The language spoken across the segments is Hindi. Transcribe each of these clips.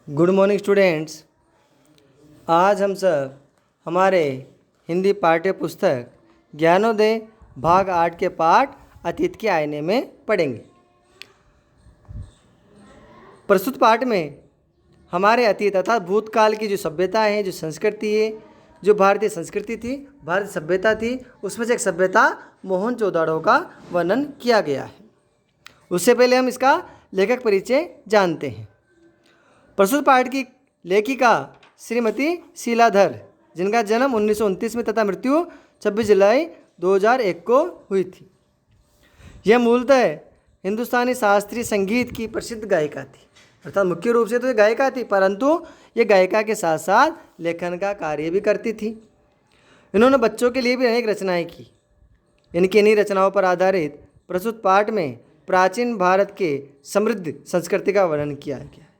Good morning students. आज हम सब हमारे हिंदी पाठ्य पुस्तक ज्ञानोदय भाग 8 के पाठ अतीत के आईने में पढ़ेंगे। प्रस्तुत पाठ में हमारे अतीत अर्थात भूतकाल की जो सभ्यता है, जो संस्कृति है, जो भारतीय संस्कृति थी, भारतीय सभ्यता थी, उसमें से एक सभ्यता मोहनजोदड़ो का वर्णन किया गया है। उससे पहले हम इसका लेखक परिचय जानते हैं। प्रस्तुत पाठ की लेखिका श्रीमती शीलाधर, जिनका जन्म 1929 में तथा मृत्यु 26 जुलाई 2001 को हुई थी। यह मूलतः हिंदुस्तानी शास्त्रीय संगीत की प्रसिद्ध गायिका थी। अर्थात मुख्य रूप से तो ये गायिका थी, परंतु ये गायिका के साथ साथ लेखन का कार्य भी करती थी। इन्होंने बच्चों के लिए भी अनेक रचनाएं की। इनकी इन्हीं रचनाओं पर आधारित प्रस्तुत पाठ में प्राचीन भारत के समृद्ध संस्कृति का वर्णन किया गया है।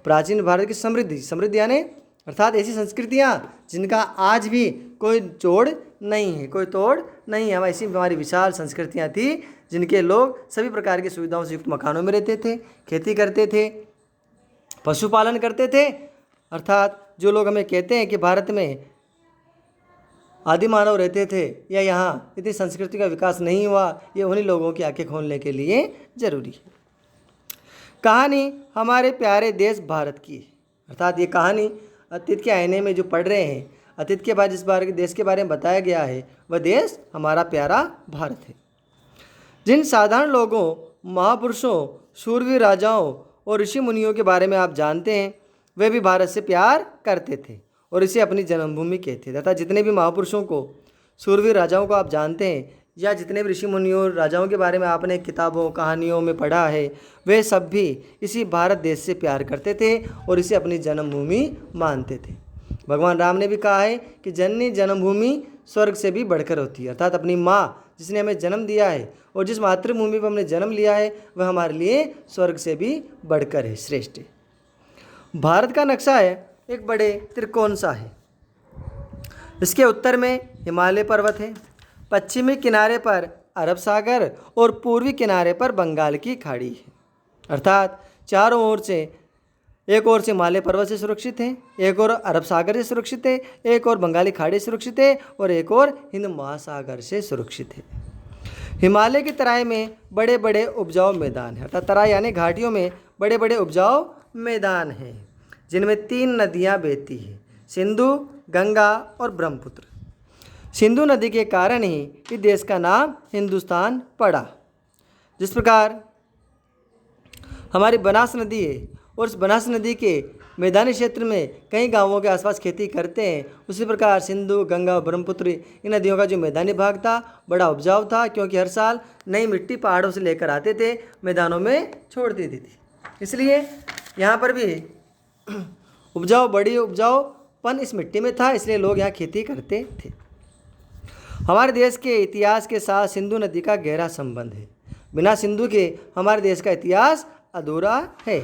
प्राचीन भारत की समृद्धि यानी अर्थात ऐसी संस्कृतियाँ जिनका आज भी कोई जोड़ नहीं है, कोई तोड़ नहीं है। ऐसी हमारी विशाल संस्कृतियाँ थी जिनके लोग सभी प्रकार की सुविधाओं से युक्त मकानों में रहते थे, खेती करते थे, पशुपालन करते थे। अर्थात जो लोग हमें कहते हैं कि भारत में आदि मानव रहते थे या यहाँ इतनी संस्कृति का विकास नहीं हुआ, ये उन्हीं लोगों की आंखें खोलने के लिए जरूरी है। कहानी हमारे प्यारे देश भारत की है। अर्थात ये कहानी अतीत के आईने में जो पढ़ रहे हैं, अतीत के बाद जिस बार देश के बारे में बताया गया है, वह देश हमारा प्यारा भारत है। जिन साधारण लोगों, महापुरुषों, शूरवीर राजाओं और ऋषि मुनियों के बारे में आप जानते हैं, वे भी भारत से प्यार करते थे और इसे अपनी जन्मभूमि कहते थे। तथा जितने भी महापुरुषों को, शूरवीर राजाओं को आप जानते हैं, या जितने भी ऋषि मुनियों राजाओं के बारे में आपने किताबों कहानियों में पढ़ा है, वे सब भी इसी भारत देश से प्यार करते थे और इसे अपनी जन्मभूमि मानते थे। भगवान राम ने भी कहा है कि जननी जन्मभूमि स्वर्ग से भी बढ़कर होती है। अर्थात अपनी माँ जिसने हमें जन्म दिया है और जिस मातृभूमि पर हमने जन्म लिया है, वह हमारे लिए स्वर्ग से भी बढ़कर है, श्रेष्ठ है। भारत का नक्शा है एक बड़े त्रिकोण सा है। इसके उत्तर में हिमालय पर्वत है, पश्चिमी किनारे पर अरब सागर और पूर्वी किनारे पर बंगाल की खाड़ी है। अर्थात चारों ओर से, एक ओर से हिमालय पर्वत से सुरक्षित है, एक और अरब सागर से सुरक्षित है, एक और बंगाली खाड़ी से सुरक्षित है और एक और हिंद महासागर से सुरक्षित है। हिमालय की तराई में बड़े बड़े उपजाऊ मैदान हैं। अर्थात तराई यानी घाटियों में बड़े बड़े उपजाऊ मैदान हैं, जिनमें 3 नदियाँ बहती हैं, सिंधु, गंगा और ब्रह्मपुत्र। सिंधु नदी के कारण ही इस देश का नाम हिंदुस्तान पड़ा। जिस प्रकार हमारी बनास नदी है और उस बनास नदी के मैदानी क्षेत्र में कई गांवों के आसपास खेती करते हैं, उसी प्रकार सिंधु, गंगा और ब्रह्मपुत्र इन नदियों का जो मैदानी भाग था बड़ा उपजाऊ था, क्योंकि हर साल नई मिट्टी पहाड़ों से लेकर आते थे, मैदानों में छोड़ देती थी। इसलिए यहाँ पर भी बड़ी उपजाऊपन इस मिट्टी में था, इसलिए लोग यहाँ खेती करते थे। हमारे देश के इतिहास के साथ सिंधु नदी का गहरा संबंध है। बिना सिंधु के हमारे देश का इतिहास अधूरा है।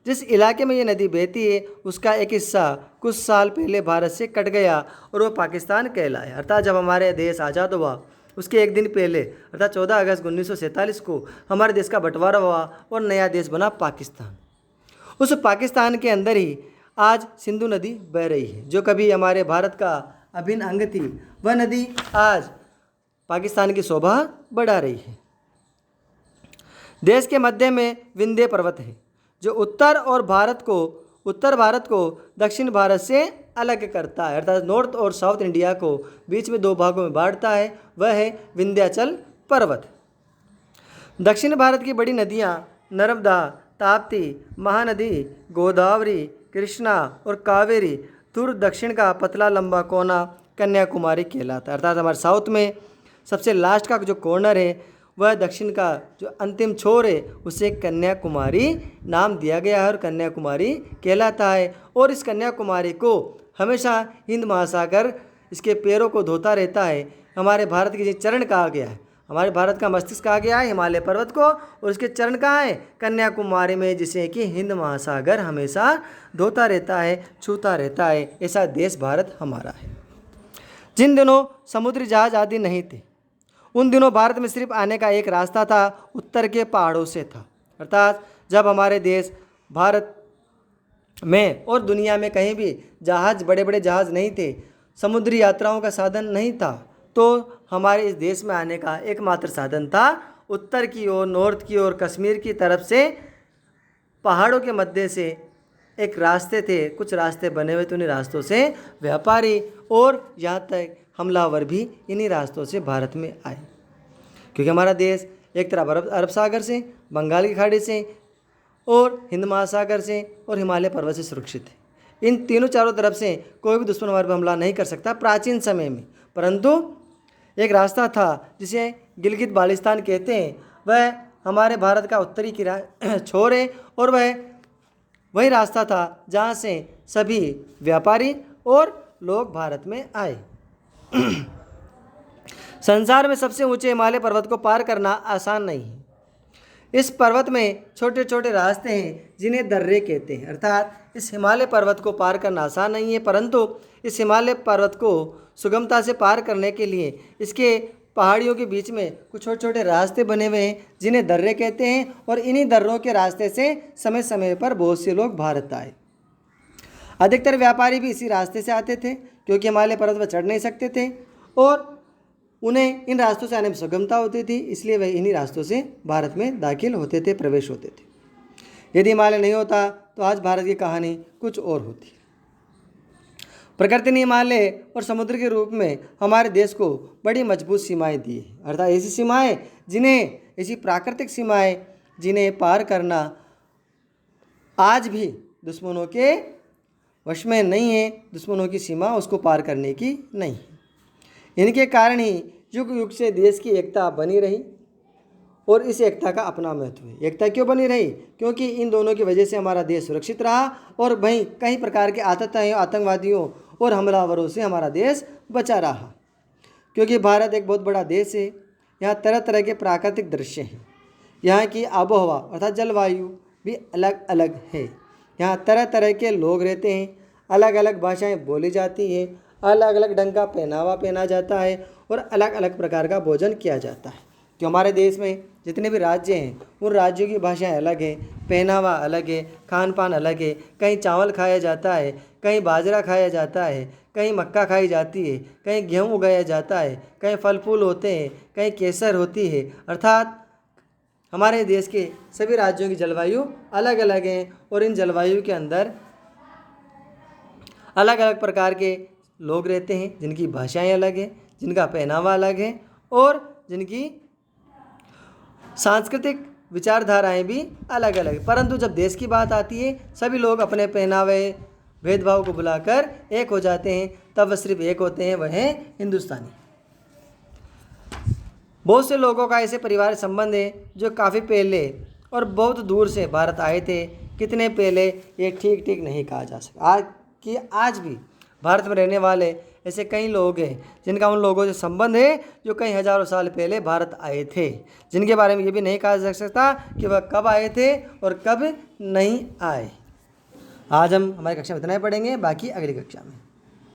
जिस इलाके में ये नदी बहती है, उसका एक हिस्सा कुछ साल पहले भारत से कट गया और वो पाकिस्तान कहलाया। अर्थात जब हमारे देश आज़ाद हुआ, उसके एक दिन पहले अर्थात 14 अगस्त 1947 को हमारे देश का बंटवारा हुआ और नया देश बना पाकिस्तान। उस पाकिस्तान के अंदर ही आज सिंधु नदी बह रही है, जो कभी हमारे भारत का अभिन्न अंग थी। वह नदी आज पाकिस्तान की शोभा बढ़ा रही है। देश के मध्य में विंध्य पर्वत है, जो उत्तर भारत को दक्षिण भारत से अलग करता है। अर्थात नॉर्थ और साउथ इंडिया को बीच में 2 भागों में बांटता है, वह है विंध्याचल पर्वत। दक्षिण भारत की बड़ी नदियाँ नर्मदा, ताप्ती, महानदी, गोदावरी, कृष्णा और कावेरी। दूर दक्षिण का पतला लंबा कोना कन्याकुमारी कहलाता है। अर्थात हमारे साउथ में सबसे लास्ट का जो कॉर्नर है, वह दक्षिण का जो अंतिम छोर है, उसे कन्याकुमारी नाम दिया गया है और कन्याकुमारी कहलाता है। और इस कन्याकुमारी को हमेशा हिंद महासागर इसके पैरों को धोता रहता है। हमारे भारत के चरण कहा गया है, हमारे भारत का मस्तिष्क कहा गया है हिमालय पर्वत को, और उसके चरण कहाँ है? कन्याकुमारी में, जिसे कि हिंद महासागर हमेशा धोता रहता है, छूता रहता है। ऐसा देश भारत हमारा है। जिन दिनों समुद्री जहाज आदि नहीं थे, उन दिनों भारत में सिर्फ आने का एक रास्ता था, उत्तर के पहाड़ों से था। अर्थात जब हमारे देश भारत में और दुनिया में कहीं भी जहाज़, बड़े बड़े जहाज़ नहीं थे, समुद्री यात्राओं का साधन नहीं था, तो हमारे इस देश में आने का एकमात्र साधन था उत्तर की ओर, नॉर्थ की ओर, कश्मीर की तरफ से पहाड़ों के मध्य से एक रास्ते थे, कुछ रास्ते बने हुए थे, उन्हीं रास्तों से व्यापारी और यहाँ तक हमलावर भी इन्हीं रास्तों से भारत में आए। क्योंकि हमारा देश एक तरफ अरब सागर से, बंगाल की खाड़ी से और हिंद महासागर से और हिमालय पर्वत से सुरक्षित है। इन तीनों चारों तरफ से कोई भी दुश्मन हमारे पर हमला नहीं कर सकता प्राचीन समय में। परंतु एक रास्ता था जिसे गिलगित बाल्टिस्तान कहते हैं, वह हमारे भारत का उत्तरी छोर है और वह वही रास्ता था जहाँ से सभी व्यापारी और लोग भारत में आए। संसार में सबसे ऊंचे हिमालय पर्वत को पार करना आसान नहीं है। इस पर्वत में छोटे छोटे रास्ते हैं जिन्हें दर्रे कहते हैं, अर्थात इस हिमालय पर्वत को पार करना आसान नहीं है, परंतु इस हिमालय पर्वत को सुगमता से पार करने के लिए इसके पहाड़ियों के बीच में कुछ छोटे छोटे रास्ते बने हुए हैं जिन्हें दर्रे कहते हैं, और इन्हीं दर्रों के रास्ते से समय समय पर बहुत से लोग भारत आए। अधिकतर व्यापारी भी इसी रास्ते से आते थे, क्योंकि हिमालय पर्वत पर चढ़ नहीं सकते थे और उन्हें इन रास्तों से आने में सुगमता होती थी, इसलिए वे इन्हीं रास्तों से भारत में दाखिल होते थे, प्रवेश होते थे। यदि हिमालय नहीं होता तो आज भारत की कहानी कुछ और होती। प्रकृति ने हिमालय और समुद्र के रूप में हमारे देश को बड़ी मजबूत सीमाएं दी है, अर्थात ऐसी सीमाएं ऐसी प्राकृतिक सीमाएं जिन्हें पार करना आज भी दुश्मनों के वश में नहीं है, दुश्मनों की सीमा उसको पार करने की नहीं है। इनके कारण ही युग युग से देश की एकता बनी रही और इस एकता का अपना महत्व है। एकता क्यों बनी रही? क्योंकि इन दोनों की वजह से हमारा देश सुरक्षित रहा और वहीं कई प्रकार के आतंकवादियों और हमलावरों से हमारा देश बचा रहा। क्योंकि भारत एक बहुत बड़ा देश है, यहाँ तरह तरह के प्राकृतिक दृश्य हैं, यहाँ की आबोहवा अर्थात जलवायु भी अलग अलग है, यहाँ तरह तरह के लोग रहते हैं, अलग अलग भाषाएँ बोली जाती हैं, अलग अलग ढंग का पहनावा पहना जाता है और अलग अलग प्रकार का भोजन किया जाता है। कि हमारे देश में जितने भी राज्य हैं उन राज्यों की भाषाएं अलग हैं, पहनावा अलग है, खान पान अलग है। कहीं चावल खाया जाता है, कहीं बाजरा खाया जाता है, कहीं मक्का खाई जाती है, कहीं गेहूँ उगाया जाता है, कहीं फल फूल होते हैं, कहीं केसर होती है। अर्थात हमारे देश के सभी राज्यों की जलवायु अलग अलग हैं और इन जलवायु के अंदर अलग अलग प्रकार के लोग रहते हैं, जिनकी भाषाएं अलग हैं, जिनका पहनावा अलग है और जिनकी सांस्कृतिक विचारधाराएं भी अलग अलग। परंतु जब देश की बात आती है सभी लोग अपने पहनावे भेदभाव को भुलाकर एक हो जाते हैं, तब वह सिर्फ एक होते हैं, वह हैं हिंदुस्तानी। बहुत से लोगों का ऐसे परिवार संबंध है जो काफ़ी पहले और बहुत दूर से भारत आए थे। कितने पहले ये ठीक ठीक नहीं कहा जा सकता। आज भी भारत में रहने वाले ऐसे कई लोग हैं जिनका उन लोगों से संबंध है जो कई हजारों साल पहले भारत आए थे, जिनके बारे में ये भी नहीं कहा जा सकता कि वह कब आए थे और कब नहीं आए। आज हम हमारी कक्षा में इतना ही पढ़ेंगे, बाकी अगली कक्षा में।